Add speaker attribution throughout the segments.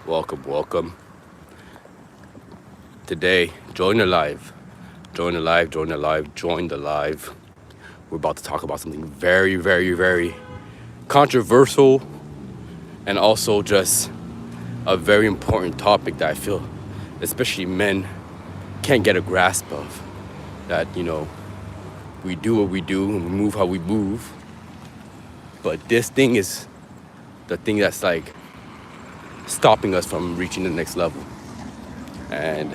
Speaker 1: welcome. Today, join the live. Join the live, join the live, join the live. We're about to talk about something very, very, very controversial and also just a very important topic that I feel, especially men, can't get a grasp of. That, we do what we do and we move how we move. But this thing is the thing that's like stopping us from reaching the next level. And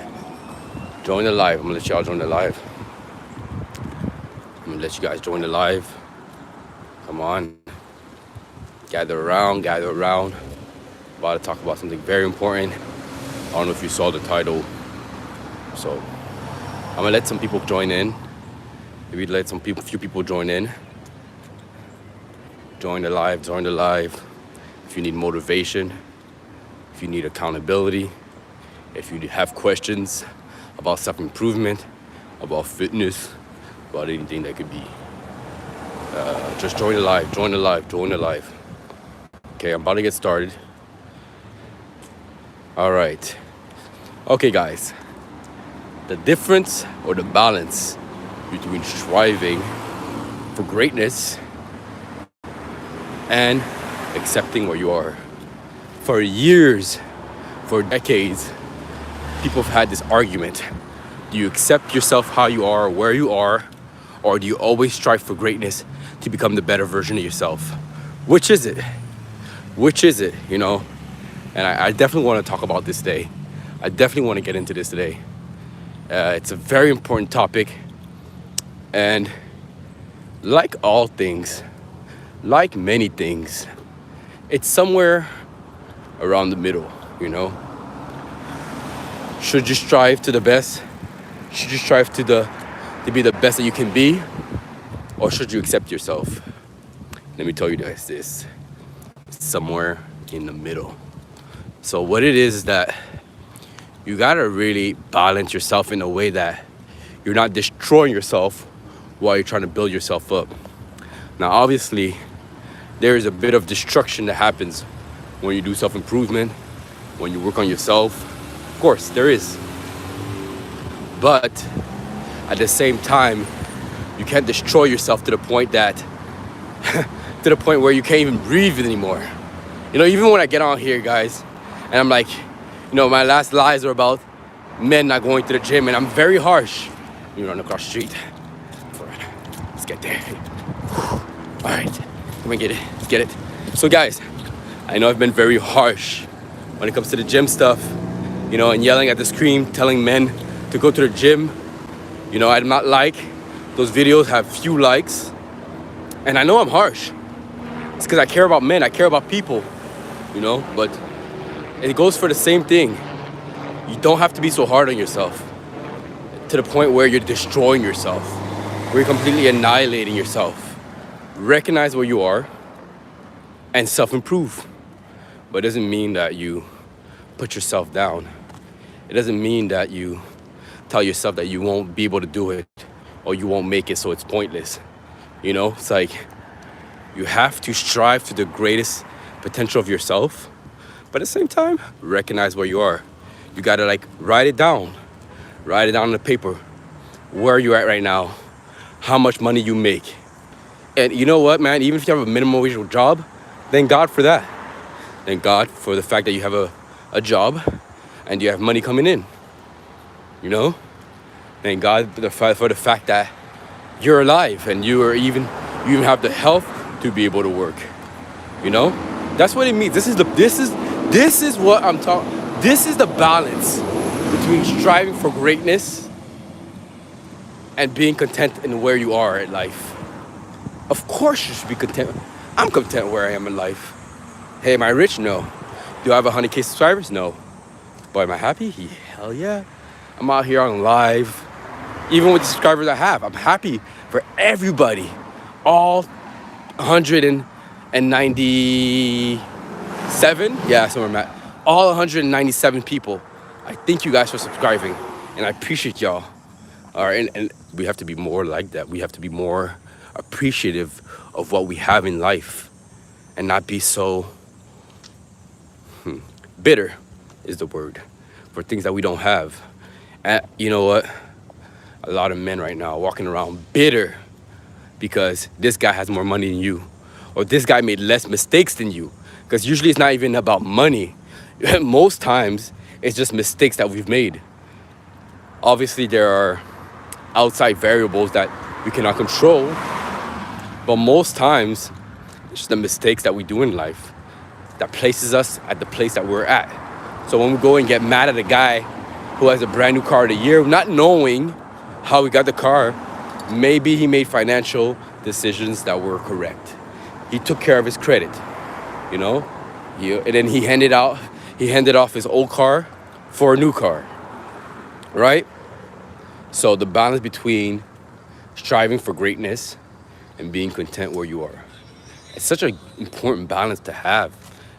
Speaker 1: join the live. I'm gonna let y'all join the live. I'm gonna let you guys join the live. Come on. Gather around. About to talk about something very important. I don't know if you saw the title. So I'm gonna let some people join in. Maybe let few people join in. Join the live. If you need motivation, if you need accountability, if you have questions about self-improvement, about fitness, about anything that could be, just join the live. Okay, I'm about to get started. All right. Okay, guys. The difference or the balance between striving for greatness and accepting where you are. For years, for decades, people have had this argument. Do you accept yourself how you are, where you are, or do you always strive for greatness to become the better version of yourself? Which is it? And I definitely want to talk about this today. I definitely want to get into this today. It's a very important topic. And like all things, like many things, it's somewhere around the middle, Should you strive to the best? Should you strive to be the best that you can be? Or should you accept yourself? Let me tell you guys this. It's somewhere in the middle. So what it is that you gotta really balance yourself in a way that you're not destroying yourself while you're trying to build yourself up. Now, obviously, there is a bit of destruction that happens when you do self-improvement, when you work on yourself. Of course, there is. But at the same time, you can't destroy yourself to the point where you can't even breathe anymore. Even when I get on here, guys, and I'm like, my last lives are about men not going to the gym, and I'm very harsh. You run across the street. Let's get there. All right, come and get it. Let's get it. So, guys, I know I've been very harsh when it comes to the gym stuff, and yelling at the screen, telling men to go to the gym. I'm not like those videos have few likes, and I know I'm harsh. It's because I care about men, I care about people, but it goes for the same thing. You don't have to be so hard on yourself to the point where you're destroying yourself, where you're completely annihilating yourself. Recognize where you are and self-improve. But it doesn't mean that you put yourself down. It doesn't mean that you tell yourself that you won't be able to do it or you won't make it, so it's pointless. It's like you have to strive to the greatest potential of yourself, but at the same time, recognize where you are. You gotta write it down on the paper, where you're at right now, how much money you make. And you know what, man, even if you have a minimum wage job, thank God for that. Thank God for the fact that you have a job and you have money coming in, Thank God for the fact that you're alive and you even have the health to be able to work, That's what it means. This is what I'm talking. This is the balance between striving for greatness and being content in where you are in life. Of course you should be content. I'm content where I am in life. Hey, am I rich? No. Do I have 100K subscribers? No. But am I happy? Hell yeah. I'm out here on live. Even with the subscribers I have, I'm happy for everybody. All 197? Yeah, that's where I'm at. All 197 people. I thank you guys for subscribing. And I appreciate y'all. All right, and we have to be more like that. We have to be more appreciative of what we have in life and not be so bitter. is the word for things that we don't have. And you know what? A lot of men right now are walking around bitter because this guy has more money than you, or this guy made less mistakes than you. Because usually it's not even about money. Most times it's just mistakes that we've made. Obviously there are outside variables that we cannot control, but most times it's just the mistakes that we do in life that places us at the place that we're at. So when we go and get mad at a guy who has a brand new car of the year, not knowing how he got the car, maybe he made financial decisions that were correct. He took care of his credit, you know? And then he handed off his old car for a new car, right? So the balance between striving for greatness and being content where you are. It's such an important balance to have.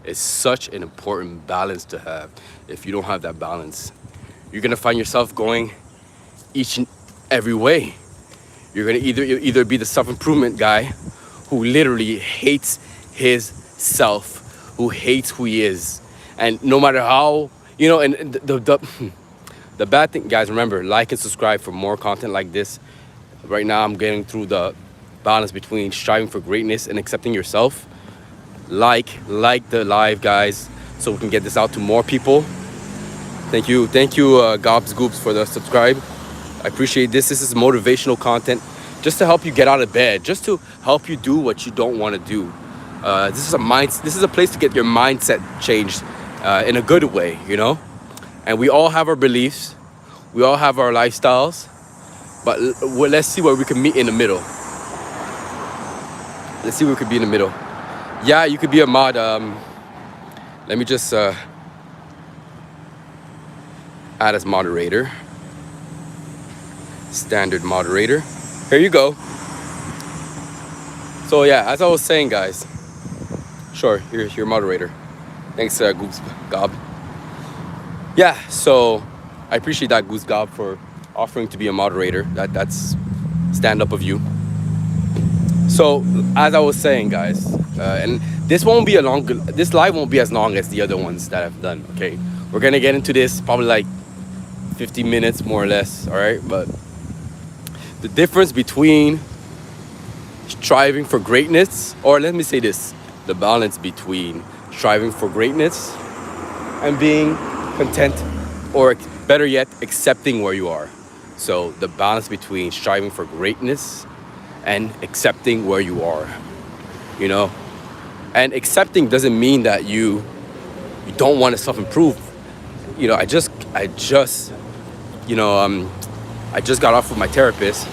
Speaker 1: It's such an important balance to have. If you don't have that balance, you're gonna find yourself going each and every way. You're gonna either be the self-improvement guy who literally hates his self, who hates who he is. And no matter how, you know, and the bad thing, guys, remember, like and subscribe for more content like this. Right now, I'm getting through the balance between striving for greatness and accepting yourself. Like the live, guys, so we can get this out to more people. Thank you, Gobs Goops, for the subscribe. I appreciate this. This is motivational content, just to help you get out of bed, just to help you do what you don't want to do. This is a place to get your mindset changed in a good way, you know. And we all have our beliefs, we all have our lifestyles, but let's see where we can meet in the middle. Let's see where we could be in the middle. Yeah, you could be a mod. Let me just add as moderator. Standard moderator. Here you go. So yeah, as I was saying, guys. Sure, here's your moderator. Thanks, Goose Gob. Yeah, so I appreciate that, Goose Gob, for offering to be a moderator. That's stand up of you. So as I was saying, guys, and this live won't be as long as the other ones that I've done. Okay, we're gonna get into this probably like 50 minutes more or less. All right, but the difference between striving for greatness, or let me say this, the balance between striving for greatness and being content, or better yet, accepting where you are. So the balance between striving for greatness and accepting where you are, you know. And accepting doesn't mean that you don't want to self-improve. You know, I just got off with my therapist,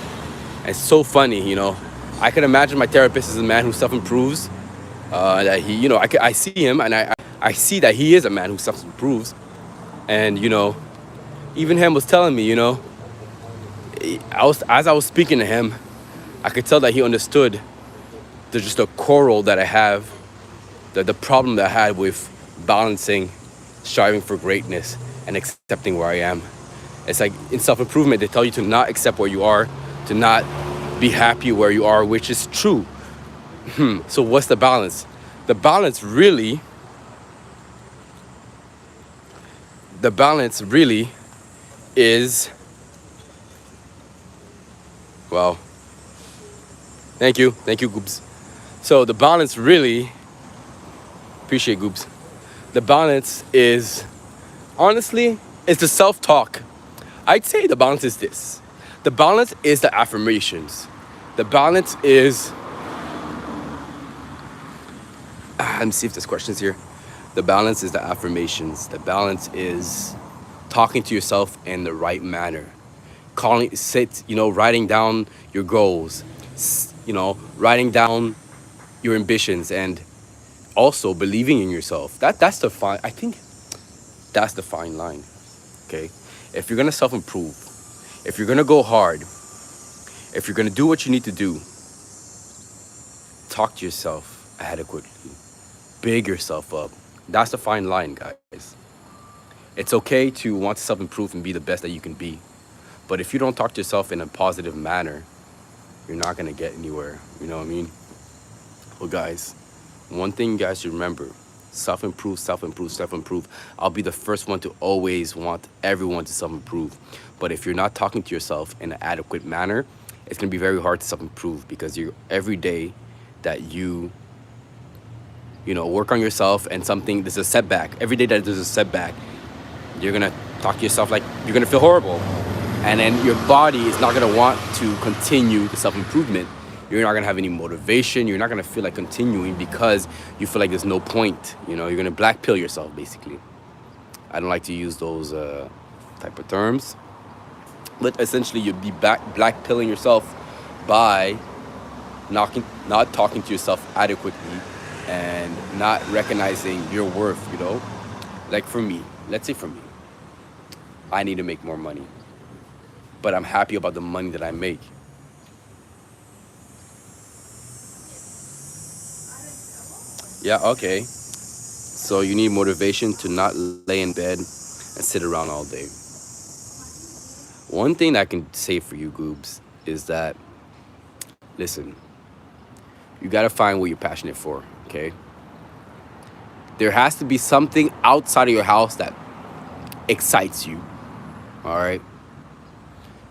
Speaker 1: and it's so funny, you know. I can imagine my therapist is a man who self-improves. That he, you know, I see him, and I see that he is a man who self-improves. And you know, even him was telling me, you know, as I was speaking to him, I could tell that he understood just the quarrel that I have, the problem that I had with balancing striving for greatness and accepting where I am. It's like in self-improvement, they tell you to not accept where you are, to not be happy where you are, which is true. So what's the balance? The balance really is, well, thank you, Goobs. So the balance really, appreciate Goobs. The balance is, honestly, it's the self-talk. I'd say the balance is this. The balance is the affirmations. The balance is, let me see if there's questions here. The balance is the affirmations. The balance is talking to yourself in the right manner. Writing down your goals, you know, writing down your ambitions, and also believing in yourself. I think that's the fine line. Okay? If you're gonna self-improve, if you're gonna go hard, if you're gonna do what you need to do, talk to yourself adequately. Big yourself up. That's the fine line, guys. It's okay to want to self-improve and be the best that you can be. But if you don't talk to yourself in a positive manner, you're not gonna get anywhere. You know what I mean? Well, guys, one thing you guys should remember self-improve, self-improve, self-improve. I'll be the first one to always want everyone to self-improve. But if you're not talking to yourself in an adequate manner, it's going to be very hard to self-improve, because you every day that work on yourself and something, there's a setback. Every day that there's a setback, you're gonna talk to yourself like you're gonna feel horrible, and then your body is not gonna want to continue the self-improvement. You're not gonna have any motivation. You're not gonna feel like continuing, because you feel like there's no point. You're gonna black pill yourself, basically. I don't like to use those type of terms, but essentially you'd be black pilling yourself by not talking to yourself adequately and not recognizing your worth. Like for me, let's say for me, I need to make more money, but I'm happy about the money that I make. Yeah, okay. So you need motivation to not lay in bed and sit around all day. One thing I can say for you, Goobs, is that, listen, you got to find what you're passionate for, okay? There has to be something outside of your house that excites you, all right?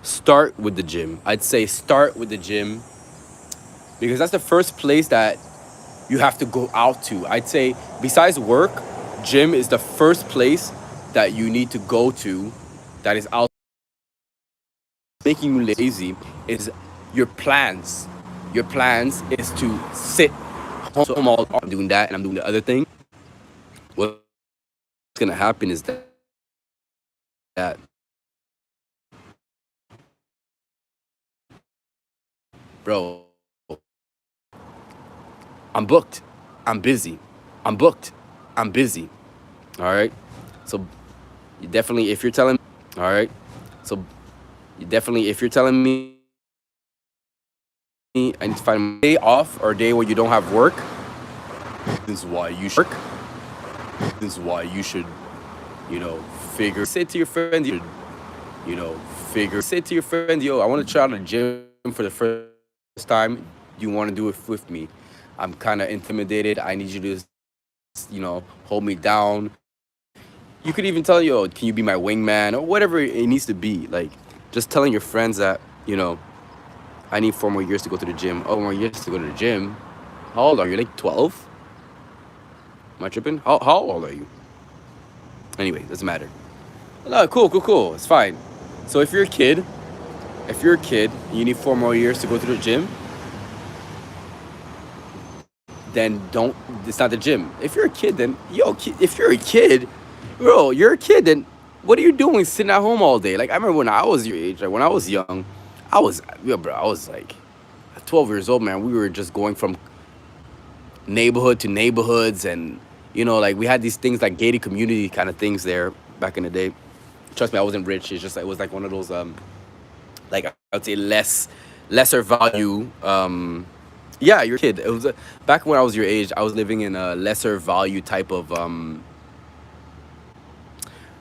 Speaker 1: Start with the gym. I'd say start with the gym, because that's the first place that you have to go out to. I'd say besides work, gym is the first place that you need to go to that is out. Making you lazy is your plans. Your plans is to sit home all day. I'm doing that and I'm doing the other thing. What's gonna happen is that bro, I'm booked. I'm busy. I'm booked. I'm busy. All right. So you definitely, if you're telling, all right. So you definitely, if you're telling me I need to find a day off or a day where you don't have work, this is why you should work. This is why you should, figure. Say to your friend, Say to your friend, yo, I want to try out a gym for the first time. You want to do it with me? I'm kind of intimidated. I need you to, hold me down. You could even tell, yo, can you be my wingman or whatever it needs to be. Like, just telling your friends that, I need 4 more years to go to the gym. Oh, 4 more years to go to the gym. How old are you? Like 12? Am I tripping? How old are you? Anyway, doesn't matter. No, cool. It's fine. So if you're a kid, and you need 4 more years to go to the gym, then it's not the gym. If you're a kid, then, if you're a kid, bro, you're a kid, then what are you doing sitting at home all day? Like, I remember when I was your age, like when I was young, I was like 12 years old, man. We were just going from neighborhood to neighborhoods, and, like we had these things like gated community kind of things there back in the day. Trust me, I wasn't rich. It's just like, it was like one of those, like I would say lesser value, yeah, you're a kid. It was back when I was your age. I was living in a lesser value type of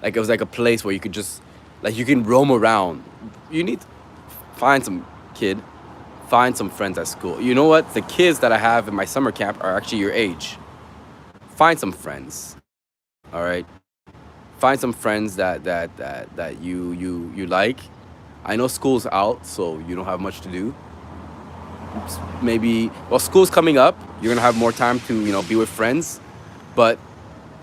Speaker 1: like, it was like a place where you could just, like, you can roam around. You need to find some friends at school. You know what? The kids that I have in my summer camp are actually your age. Find some friends. All right. Find some friends that you like. I know school's out, so you don't have much to do. Maybe, well, school's coming up, you're gonna have more time to be with friends. But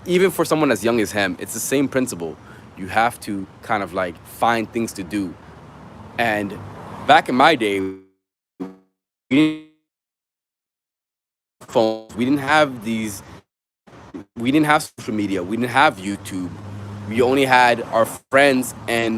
Speaker 1: even for someone as young as him, it's the same principle. You have to kind of like find things to do. And back in my day, we didn't have phones, we didn't have social media, we didn't have YouTube. We only had our friends and